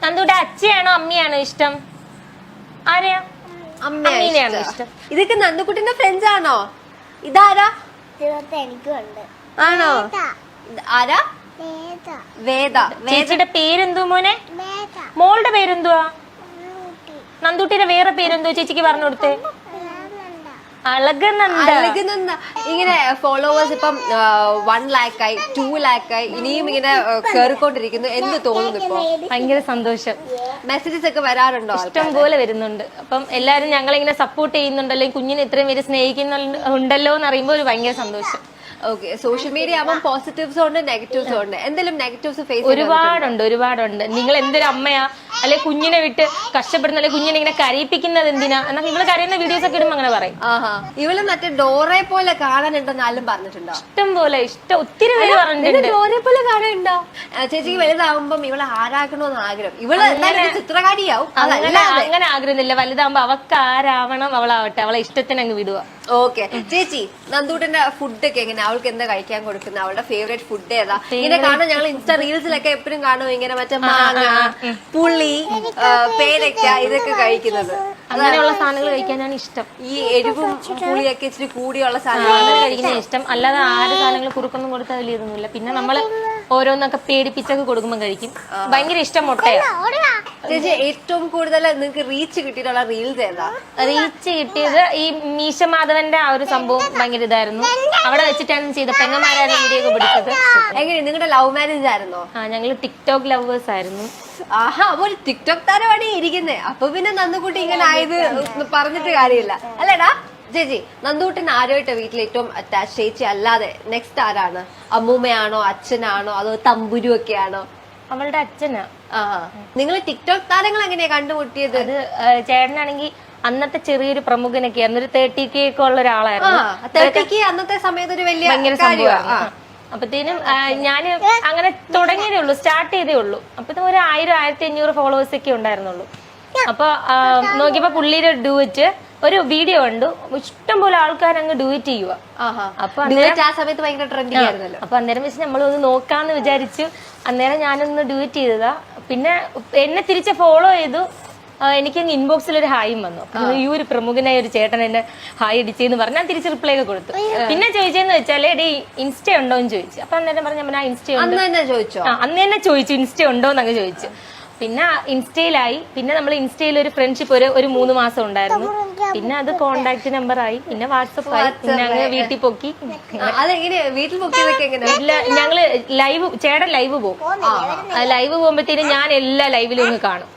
നന്ദൂടെ അച്ഛയാണോ അമ്മയാണോ ഇഷ്ടം? ആരെയാ? അമ്മേനെയാണോ ഇഷ്ടം? ഇതൊക്കെ നന്ദുക്കുട്ടിന്റെ ഫ്രണ്ട്സ് ആണോ? ഇതാരാ? എനിക്കുണ്ട്. ആണോ? ആരാ? വേദ. ചേച്ചിയുടെ പേരെന്തോ മോനെ? മോളുടെ പേരെന്തുവാ? നന്ദൂട്ടിയുടെ വേറെ പേരെന്തോ ചേച്ചിക്ക് പറഞ്ഞു കൊടുത്തേ? അളകനന്ദ. ഇങ്ങനെ ഫോളോവേഴ്സ് ഇപ്പം 1 lakh ആയി, 2 lakh ആയി, ഇനിയും ഇങ്ങനെ കേറിക്കൊണ്ടിരിക്കുന്നു. എന്ത് തോന്നുന്നു ഇപ്പൊ? ഭയങ്കര സന്തോഷം. മെസ്സേജസ് ഒക്കെ വരാറുണ്ടോ? ഇഷ്ടം പോലെ വരുന്നുണ്ട്. അപ്പം എല്ലാരും ഞങ്ങളിങ്ങനെ സപ്പോർട്ട് ചെയ്യുന്നുണ്ടല്ലോ, കുഞ്ഞിനെ ഇത്രയും പേര് സ്നേഹിക്കുന്നുണ്ടല്ലോ എന്ന് അറിയുമ്പോൾ ഒരു ഭയങ്കര സന്തോഷം. ഓക്കെ, സോഷ്യൽ മീഡിയ ആവുമ്പോൾ പോസിറ്റീവ്സും ഉണ്ട് നെഗറ്റീവ്സും ഉണ്ട്. എന്തെങ്കിലും നെഗറ്റീവ്സ് ഫേസ് ഒരുപാടുണ്ട്. നിങ്ങൾ എന്തൊരു അമ്മയാ, അല്ലെ കുഞ്ഞിനെ വിട്ട് കഷ്ടപ്പെടുന്ന, അല്ലെ കുഞ്ഞിനെ ഇങ്ങനെ കരയിപ്പിക്കുന്നത് എന്തിനാ എന്നൊക്കെ ഇവള് കരയുന്ന വീഡിയോസ് ഒക്കെ ഇടുമ്പോൾ അങ്ങനെ പറയും. ഇവള് മറ്റേ ഡോറെ പോലെ കാണാനുണ്ടെന്നാലും പറഞ്ഞിട്ടുണ്ടോ? ഇഷ്ടം പോലെ ഒത്തിരി പേര് പറഞ്ഞിട്ടുണ്ട്. ഡോറെ പോലെ കാണാനുണ്ടോ? ചേച്ചിക്ക് വലുതാവുമ്പം ഇവളെ ആരാക്കണോന്ന് ആഗ്രഹം. ഇവള് ചിത്രകാരിയാവും. അങ്ങനെ ആഗ്രഹമില്ല. വലുതാവുമ്പോ അവക്ക് ആരാവണം അവളാവട്ടെ, അവളെ ഇഷ്ടത്തിന് അങ്ങ് വിടുക. ഓക്കെ ചേച്ചി, നന്ദൂട്ടന്റെ ഫുഡൊക്കെ എങ്ങനെ? അവൾക്ക് എന്താ കഴിക്കാൻ കൊടുക്കുന്നത്? അവളുടെ ഫേവറേറ്റ് ഫുഡ് ഏതാ? ഇങ്ങനെ കാണാൻ ഞങ്ങൾ ഇൻസ്റ്റാ റീൽസിലൊക്കെ എപ്പോഴും കാണും ഇങ്ങനെ മറ്റേ മാങ്ങ, പുളി, പേരക്ക ഇതൊക്കെ കഴിക്കുന്നത്. അങ്ങനെയുള്ള സാധനങ്ങൾ കഴിക്കാനാണ് ഇഷ്ടം. ഈ എരിവും പുളിയൊക്കെ ഇച്ചിരി കൂടിയുള്ള സാധനങ്ങൾ കഴിക്കുന്ന ഇഷ്ടം. അല്ലാതെ ആര് സാധനങ്ങൾ കുറുക്കൊന്നും കൊടുത്താൽ വലിയ ഇതൊന്നുമില്ല. പിന്നെ നമ്മള് ഓരോന്നൊക്കെ പേടിപ്പിച്ചൊക്കെ കൊടുക്കുമ്പോൾ കഴിക്കും. ഭയങ്കര ഇഷ്ടം മുട്ടയാണ്. ചേച്ചി, ഏറ്റവും കൂടുതൽ നിങ്ങൾക്ക് റീച്ച് കിട്ടിയിട്ടുള്ള റീൽസ് ഏതാ? റീച്ച് കിട്ടിയത് ഈ മീശമാധവന്റെ ആ ഒരു സംഭവം ഭയങ്കര ഇതായിരുന്നു. അവിടെ വെച്ചിട്ടാണ് ചെയ്ത പെങ്ങന്മാരാണ് വീഡിയോ ഒക്കെ പിടിച്ചത്. എങ്ങനെ, നിങ്ങളുടെ ലവ് മാരേജ് ആയിരുന്നോ? ഞങ്ങള് ടിക്ടോക്ക് ലവേഴ്സ് ആയിരുന്നു. ആഹാ, അപ്പൊ ടിക്ടോക്ക് താരമാണ് ഇരിക്കുന്നേ. അപ്പൊ പിന്നെ നന്ദുകുട്ടി ഇങ്ങനെ ആയത് പറഞ്ഞിട്ട് കാര്യമില്ല അല്ലേടാ? ചേച്ചി, നന്ദൂട്ടിന് ആരുമായിട്ട് വീട്ടിൽ ഏറ്റവും അറ്റാച്ച്? ചേച്ചി അല്ലാതെ നെക്സ്റ്റ് ആരാണ്? അമ്മൂമ്മയാണോ, അച്ഛനാണോ, അതോ തമ്പുരു ഒക്കെ ആണോ? അവളുടെ അച്ഛനാ. നിങ്ങൾ ടിക്ടോക്ക് താരങ്ങൾ എങ്ങനെയാ കണ്ടുമുട്ടിയത്? അത് ചേട്ടനാണെങ്കിൽ അന്നത്തെ ചെറിയൊരു പ്രമുഖനൊക്കെ ആയിരുന്നു. ഒരു 30K ഒക്കെ ഉള്ള ഒരാളായിരുന്നു. 30K അന്നത്തെ സമയത്ത് ഒരു ഭയങ്കര സംഭവമാണ്. അപ്പത്തേനും ഞാന് അങ്ങനെ തുടങ്ങിയതേ ഉള്ളൂ, സ്റ്റാർട്ട് ചെയ്തേ ഉള്ളൂ. അപ്പത്തേനും ഒരു 1000-1500 ഫോളോവേഴ്സ് ഒക്കെ ഉണ്ടായിരുന്നുള്ളൂ. അപ്പൊ നോക്കിയപ്പോ പുള്ളിയുടെ ഡുവറ്റ് ഒരു വീഡിയോ കണ്ടു. ഇഷ്ടംപോലെ ആൾക്കാർ അങ്ങ് ഡുവറ്റ് ചെയ്യുക. അപ്പൊ ആ സമയത്ത് ഭയങ്കര ട്രെൻഡിങ് ആയിരുന്നല്ലോ. അപ്പൊ അന്നേരം വെച്ച് നമ്മളൊന്ന് നോക്കാന്ന് വിചാരിച്ചു. അന്നേരം ഞാനൊന്ന് ഡുവറ്റ് ചെയ്തതാ. പിന്നെ എന്നെ തിരിച്ച് ഫോളോ ചെയ്തു. എനിക്ക് ഇൻബോക്സിൽ ഒരു ഹായും വന്നു. ഈ ഒരു പ്രമുഖനായ ഒരു ചേട്ടൻ എന്നെ ഹായ് അടിച്ചെന്ന് പറഞ്ഞ് ഞാൻ തിരിച്ച് റിപ്ലൈ ഒക്കെ കൊടുത്തു. പിന്നെ ചോദിച്ചെന്ന് വെച്ചാൽ എടീ ഇൻസ്റ്റ ഉണ്ടോ എന്ന് ചോദിച്ചു. അപ്പൊ അന്നേരം പറഞ്ഞു ഞാൻ ഇൻസ്റ്റ ഉണ്ട്. അന്ന് തന്നെ ചോദിച്ചു ഇൻസ്റ്റ ഉണ്ടോ എന്നൊക്കെ ചോദിച്ചു. പിന്നെ ഇൻസ്റ്റയിലായി. പിന്നെ നമ്മൾ ഇൻസ്റ്റയിൽ ഒരു ഫ്രണ്ട്ഷിപ്പ് ഒരു 3 മാസം ഉണ്ടായിരുന്നു. പിന്നെ അത് കോണ്ടാക്ട് നമ്പർ ആയി, പിന്നെ വാട്സപ്പ് ആയി, പിന്നെ അങ്ങ് വീട്ടിൽ പൊക്കി. വീട്ടിൽ പൊക്കിയതൊക്കെ ഞങ്ങള് ചേട്ടൻ ലൈവ് പോകും. ലൈവ് പോകുമ്പോഴത്തേനും ഞാൻ എല്ലാ ലൈവിലും ഒന്ന് കാണും.